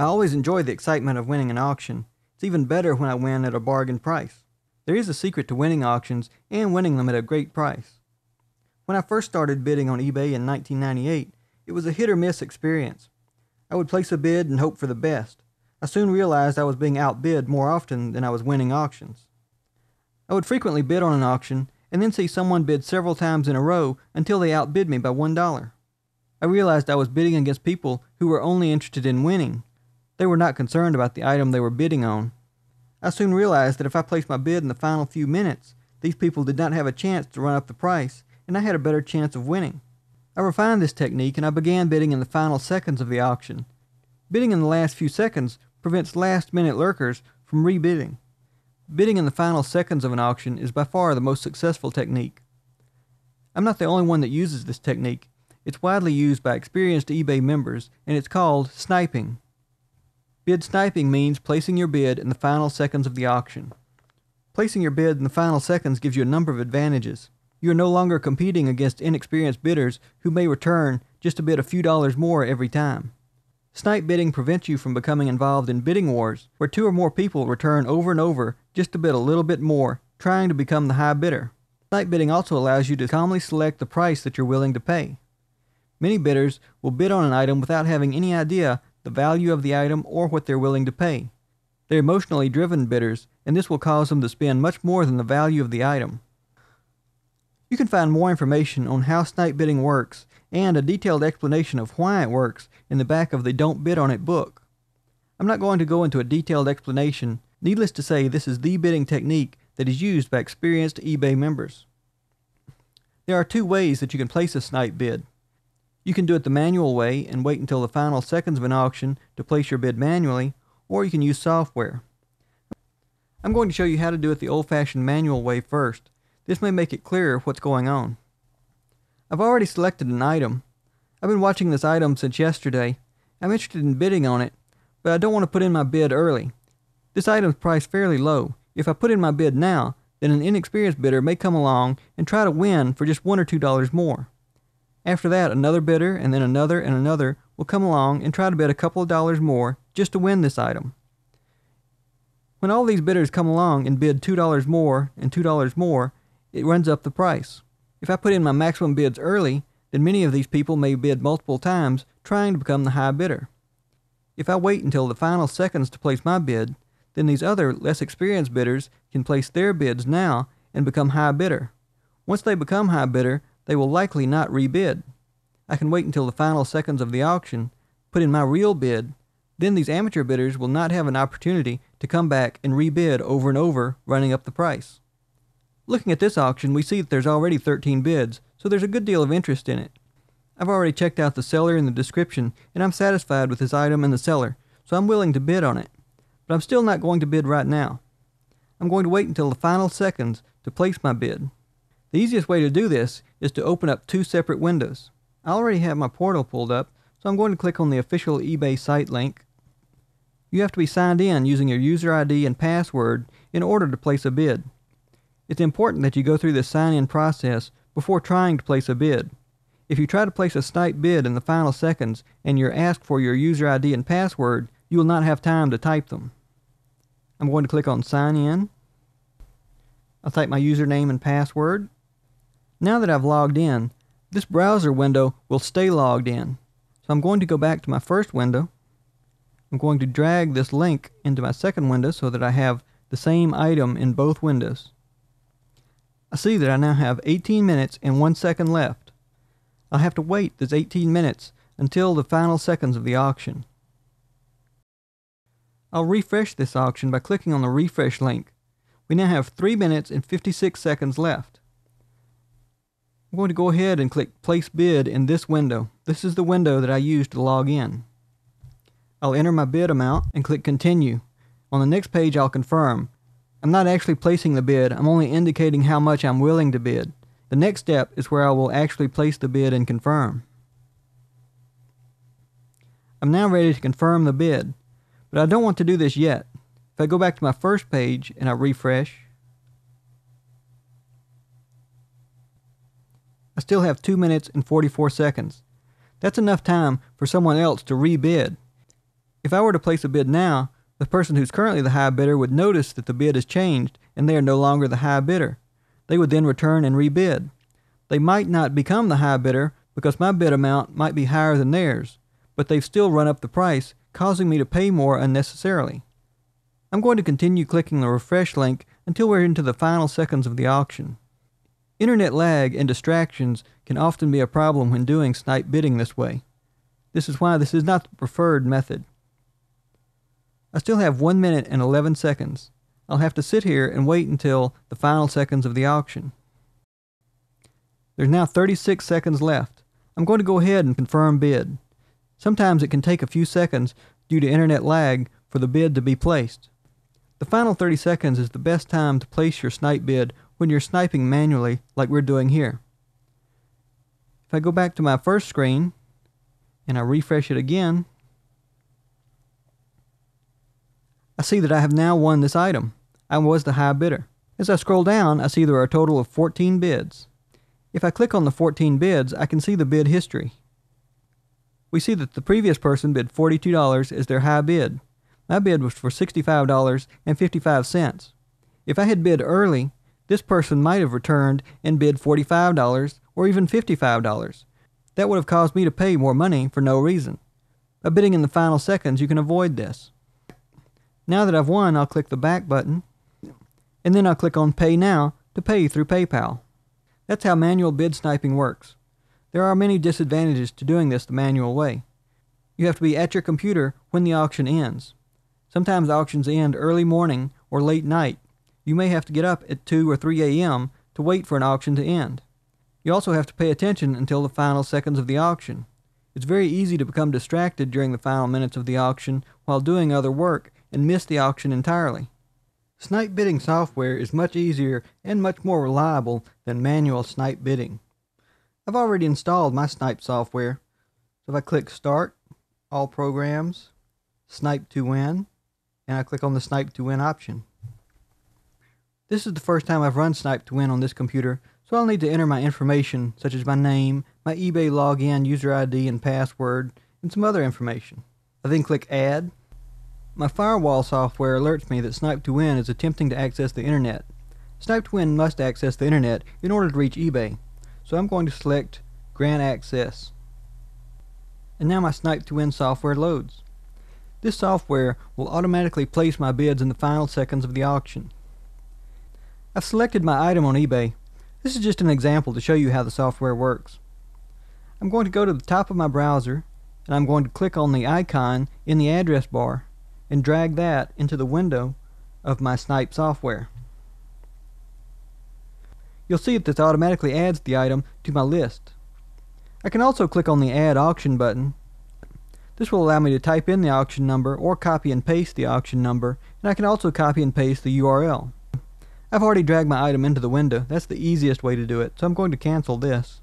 always enjoy the excitement of winning an auction. It's even better when I win at a bargain price. There is a secret to winning auctions and winning them at a great price. When I first started bidding on eBay in 1998, it was a hit or miss experience. I would place a bid and hope for the best. I soon realized I was being outbid more often than I was winning auctions. I would frequently bid on an auction and then see someone bid several times in a row until they outbid me by $1. I realized I was bidding against people who were only interested in winning. They were not concerned about the item they were bidding on. I soon realized that if I placed my bid in the final few minutes, these people did not have a chance to run up the price, and I had a better chance of winning. I refined this technique and I began bidding in the final seconds of the auction. Bidding in the last few seconds prevents last-minute lurkers from rebidding. Bidding in the final seconds of an auction is by far the most successful technique. I'm not the only one that uses this technique. It's widely used by experienced eBay members, and it's called sniping. Bid sniping means placing your bid in the final seconds of the auction. Placing your bid in the final seconds gives you a number of advantages. You are no longer competing against inexperienced bidders who may return just to bid a few dollars more every time. Snipe bidding prevents you from becoming involved in bidding wars, where two or more people return over and over just to bid a little bit more, trying to become the high bidder. Snipe bidding also allows you to calmly select the price that you're willing to pay. Many bidders will bid on an item without having any idea the value of the item or what they're willing to pay. They're emotionally driven bidders, and this will cause them to spend much more than the value of the item. You can find more information on how snipe bidding works and a detailed explanation of why it works in the back of the Don't Bid on It book. I'm not going to go into a detailed explanation. Needless to say, this is the bidding technique that is used by experienced eBay members. There are two ways that you can place a snipe bid. You can do it the manual way and wait until the final seconds of an auction to place your bid manually, or you can use software. I'm going to show you how to do it the old-fashioned manual way first. This may make it clearer what's going on. I've already selected an item. I've been watching this item since yesterday. I'm interested in bidding on it, but I don't want to put in my bid early. This item's priced fairly low. If I put in my bid now, then an inexperienced bidder may come along and try to win for just $1 or $2 more. After that, another bidder and then another and another will come along and try to bid a couple of dollars more just to win this item. When all these bidders come along and bid $2 more and $2 more, it runs up the price. If I put in my maximum bids early, then many of these people may bid multiple times trying to become the high bidder. If I wait until the final seconds to place my bid, then these other less experienced bidders can place their bids now and become high bidder. Once they become high bidder, they will likely not rebid. I can wait until the final seconds of the auction, put in my real bid, then these amateur bidders will not have an opportunity to come back and rebid over and over, running up the price. Looking at this auction, we see that there's already 13 bids, so there's a good deal of interest in it. I've already checked out the seller in the description, and I'm satisfied with this item and the seller, so I'm willing to bid on it. But I'm still not going to bid right now. I'm going to wait until the final seconds to place my bid. The easiest way to do this is to open up two separate windows. I already have my portal pulled up, so I'm going to click on the official eBay site link. You have to be signed in using your user ID and password in order to place a bid. It's important that you go through this sign-in process before trying to place a bid. If you try to place a snipe bid in the final seconds and you're asked for your user ID and password, you will not have time to type them. I'm going to click on Sign In. I'll type my username and password. Now that I've logged in, this browser window will stay logged in. So I'm going to go back to my first window. I'm going to drag this link into my second window so that I have the same item in both windows. I see that I now have 18 minutes and 1 second left. I'll have to wait this 18 minutes until the final seconds of the auction. I'll refresh this auction by clicking on the refresh link. We now have 3 minutes and 56 seconds left. I'm going to go ahead and click Place Bid in this window. This is the window that I used to log in. I'll enter my bid amount and click Continue. On the next page, I'll confirm. I'm not actually placing the bid, I'm only indicating how much I'm willing to bid. The next step is where I will actually place the bid and confirm. I'm now ready to confirm the bid, but I don't want to do this yet. If I go back to my first page and I refresh, I still have 2 minutes and 44 seconds. That's enough time for someone else to rebid. If I were to place a bid now, the person who's currently the high bidder would notice that the bid has changed and they are no longer the high bidder. They would then return and rebid. They might not become the high bidder because my bid amount might be higher than theirs, but they've still run up the price, causing me to pay more unnecessarily. I'm going to continue clicking the refresh link until we're into the final seconds of the auction. Internet lag and distractions can often be a problem when doing snipe bidding this way. This is why this is not the preferred method. I still have 1 minute and 11 seconds. I'll have to sit here and wait until the final seconds of the auction. There's now 36 seconds left. I'm going to go ahead and confirm bid. Sometimes it can take a few seconds due to internet lag for the bid to be placed. The final 30 seconds is the best time to place your snipe bid when you're sniping manually like we're doing here. If I go back to my first screen and I refresh it again, I see that I have now won this item. I was the high bidder. As I scroll down, I see there are a total of 14 bids. If I click on the 14 bids, I can see the bid history. We see that the previous person bid $42 as their high bid. My bid was for $65.55. If I had bid early, this person might have returned and bid $45 or even $55. That would have caused me to pay more money for no reason. By bidding in the final seconds, you can avoid this. Now that I've won, I'll click the back button, and then I'll click on Pay Now to pay through PayPal. That's how manual bid sniping works. There are many disadvantages to doing this the manual way. You have to be at your computer when the auction ends. Sometimes auctions end early morning or late night. You may have to get up at 2 or 3 a.m. to wait for an auction to end. You also have to pay attention until the final seconds of the auction. It's very easy to become distracted during the final minutes of the auction while doing other work and miss the auction entirely. Snipe bidding software is much easier and much more reliable than manual snipe bidding. I've already installed my snipe software, so if I click Start, All Programs, Snipe to Win, and I click on the Snipe to Win option. This is the first time I've run Snipe to Win on this computer, so I'll need to enter my information such as my name, my eBay login, user ID, and password, and some other information. I then click Add. My firewall software alerts me that Snipe to Win is attempting to access the internet. Snipe to Win must access the internet in order to reach eBay, so I'm going to select Grant Access. And now my Snipe to Win software loads. This software will automatically place my bids in the final seconds of the auction. I've selected my item on eBay. This is just an example to show you how the software works. I'm going to go to the top of my browser, and I'm going to click on the icon in the address bar and drag that into the window of my Snipe software. You'll see that this automatically adds the item to my list. I can also click on the Add Auction button. This will allow me to type in the auction number or copy and paste the auction number, and I can also copy and paste the URL. I've already dragged my item into the window. That's the easiest way to do it, so I'm going to cancel this.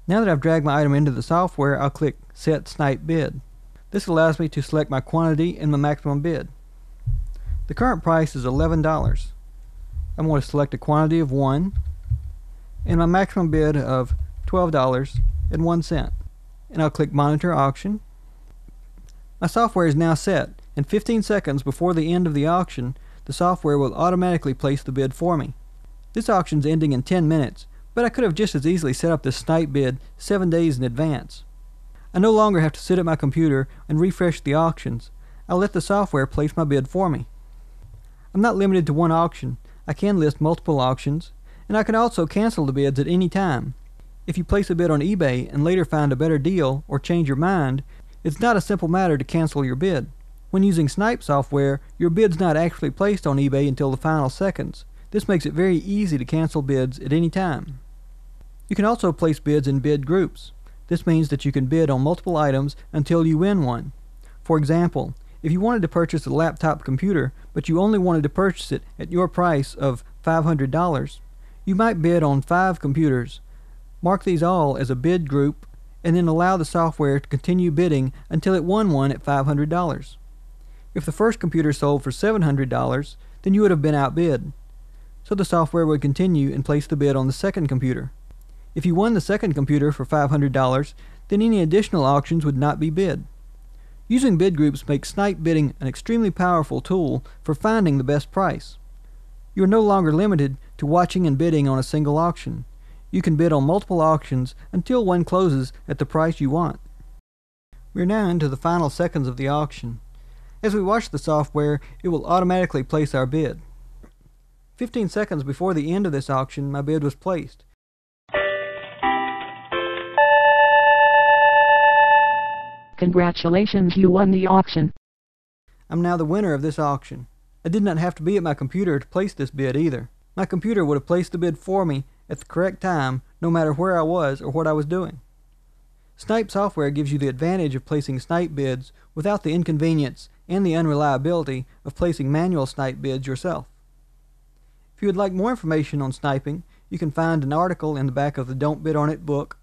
Now that I've dragged my item into the software, I'll click Set Snipe Bid. This allows me to select my quantity and my maximum bid. The current price is $11. I'm going to select a quantity of 1 and my maximum bid of $12.01. And I'll click Monitor Auction. My software is now set, and 15 seconds before the end of the auction, the software will automatically place the bid for me. This auction's ending in 10 minutes, but I could have just as easily set up this snipe bid 7 days in advance. I no longer have to sit at my computer and refresh the auctions. I'll let the software place my bid for me. I'm not limited to one auction. I can list multiple auctions, and I can also cancel the bids at any time. If you place a bid on eBay and later find a better deal or change your mind, it's not a simple matter to cancel your bid. When using Snipe software, your bid's not actually placed on eBay until the final seconds. This makes it very easy to cancel bids at any time. You can also place bids in bid groups. This means that you can bid on multiple items until you win one. For example, if you wanted to purchase a laptop computer, but you only wanted to purchase it at your price of $500, you might bid on 5 computers. Mark these all as a bid group, and then allow the software to continue bidding until it won one at $500. If the first computer sold for $700, then you would have been outbid. So the software would continue and place the bid on the second computer. If you won the second computer for $500, then any additional auctions would not be bid. Using bid groups makes snipe bidding an extremely powerful tool for finding the best price. You are no longer limited to watching and bidding on a single auction. You can bid on multiple auctions until one closes at the price you want. We are now into the final seconds of the auction. As we watch the software, it will automatically place our bid. 15 seconds before the end of this auction, my bid was placed. Congratulations, you won the auction. I'm now the winner of this auction. I did not have to be at my computer to place this bid either. My computer would have placed the bid for me at the correct time, no matter where I was or what I was doing. Snipe software gives you the advantage of placing snipe bids without the inconvenience and the unreliability of placing manual snipe bids yourself. If you would like more information on sniping, you can find an article in the back of the Don't Bid on It book,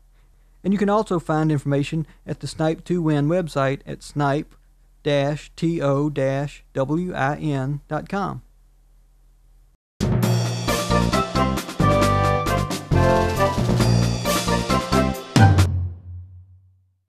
and you can also find information at the Snipe2Win website at snipe-to-win.com.